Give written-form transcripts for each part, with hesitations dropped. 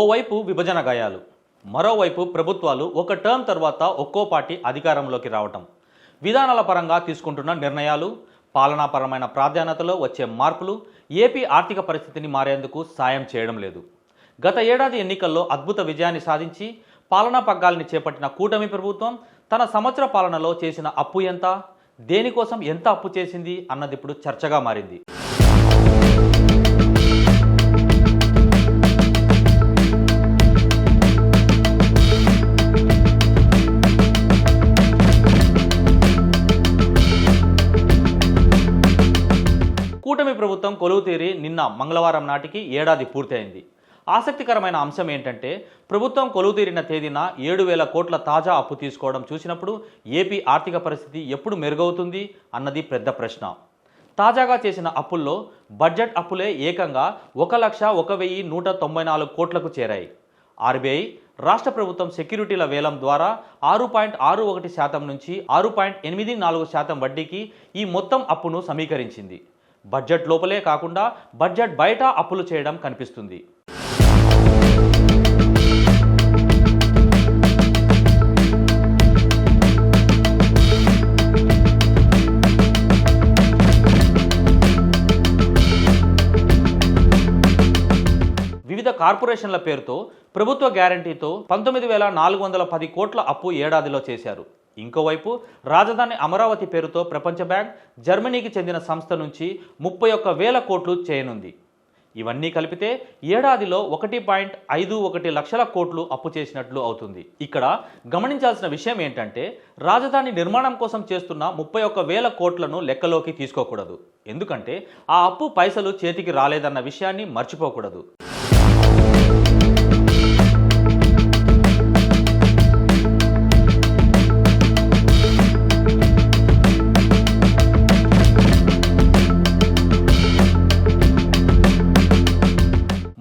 ఓవైపు విభజన గాయాలు, మరోవైపు ప్రభుత్వాలు ఒక టర్మ్ తర్వాత ఒక్కో పార్టీ అధికారంలోకి రావటం, విధానాల పరంగా తీసుకుంటున్న నిర్ణయాలు, పాలనాపరమైన ప్రాధాన్యతలో వచ్చే మార్పులు ఏపీ ఆర్థిక పరిస్థితిని మారేందుకు సాయం చేయడం లేదు. గత ఏడాది ఎన్నికల్లో అద్భుత విజయాన్ని సాధించి పాలనా పగ్గాల్ని చేపట్టిన కూటమి ప్రభుత్వం తన సంవత్సర పాలనలో చేసిన అప్పు ఎంత, దేనికోసం ఎంత అప్పు చేసింది అన్నది ఇప్పుడు చర్చగా మారింది. కూటమి ప్రభుత్వం కొలువు తీరి నిన్న మంగళవారం నాటికి ఏడాది పూర్తయింది. ఆసక్తికరమైన అంశం ఏంటంటే, ప్రభుత్వం కొలువు తీరిన తేదీన 7,000 కోట్ల తాజా అప్పు తీసుకోవడం చూసినప్పుడు ఏపీ ఆర్థిక పరిస్థితి ఎప్పుడు మెరుగవుతుంది అన్నది పెద్ద ప్రశ్న. తాజాగా చేసిన అప్పుల్లో బడ్జెట్ అప్పులే ఏకంగా 1,01,194 కోట్లకు చేరాయి. ఆర్బీఐ రాష్ట్ర ప్రభుత్వం సెక్యూరిటీల వేలం ద్వారా 6.61% నుంచి 6.84% వడ్డీకి ఈ మొత్తం అప్పును సమీకరించింది. బడ్జెట్ లోపలే కాకుండా బడ్జెట్ బయట అప్పులు చేయడం కనిపిస్తుంది. వివిధ కార్పొరేషన్ల పేరుతో ప్రభుత్వ గ్యారంటీతో 19,410 కోట్ల అప్పు ఏడాదిలో చేశారు. ఇంకోవైపు రాజధాని అమరావతి పేరుతో ప్రపంచ బ్యాంక్, జర్మనీకి చెందిన సంస్థ నుంచి 31,000 కోట్లు చేయనుంది. ఇవన్నీ కలిపితే ఏడాదిలో 1.51 లక్షల కోట్లు అప్పు చేసినట్లు అవుతుంది. ఇక్కడ గమనించాల్సిన విషయం ఏంటంటే, రాజధాని నిర్మాణం కోసం చేస్తున్న 31,000 కోట్లను లెక్కలోకి తీసుకోకూడదు. ఎందుకంటే ఆ అప్పు పైసలు చేతికి రాలేదన్న విషయాన్ని మర్చిపోకూడదు.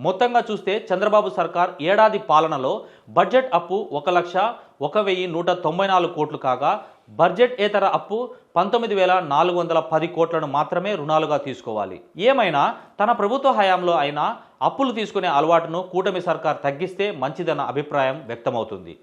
మొత్తంగా చూస్తే చంద్రబాబు సర్కార్ ఏడాది పాలనలో బడ్జెట్ అప్పు 1,01,194 కోట్లు కాగా, బడ్జెట్ ఏతర అప్పు 19,410 కోట్లను మాత్రమే రుణాలుగా తీసుకోవాలి. ఏమైనా తన ప్రభుత్వ హయాంలో అయినా అప్పులు తీసుకునే అలవాటును కూటమి సర్కార్ తగ్గిస్తే మంచిదన్న అభిప్రాయం వ్యక్తమవుతుంది.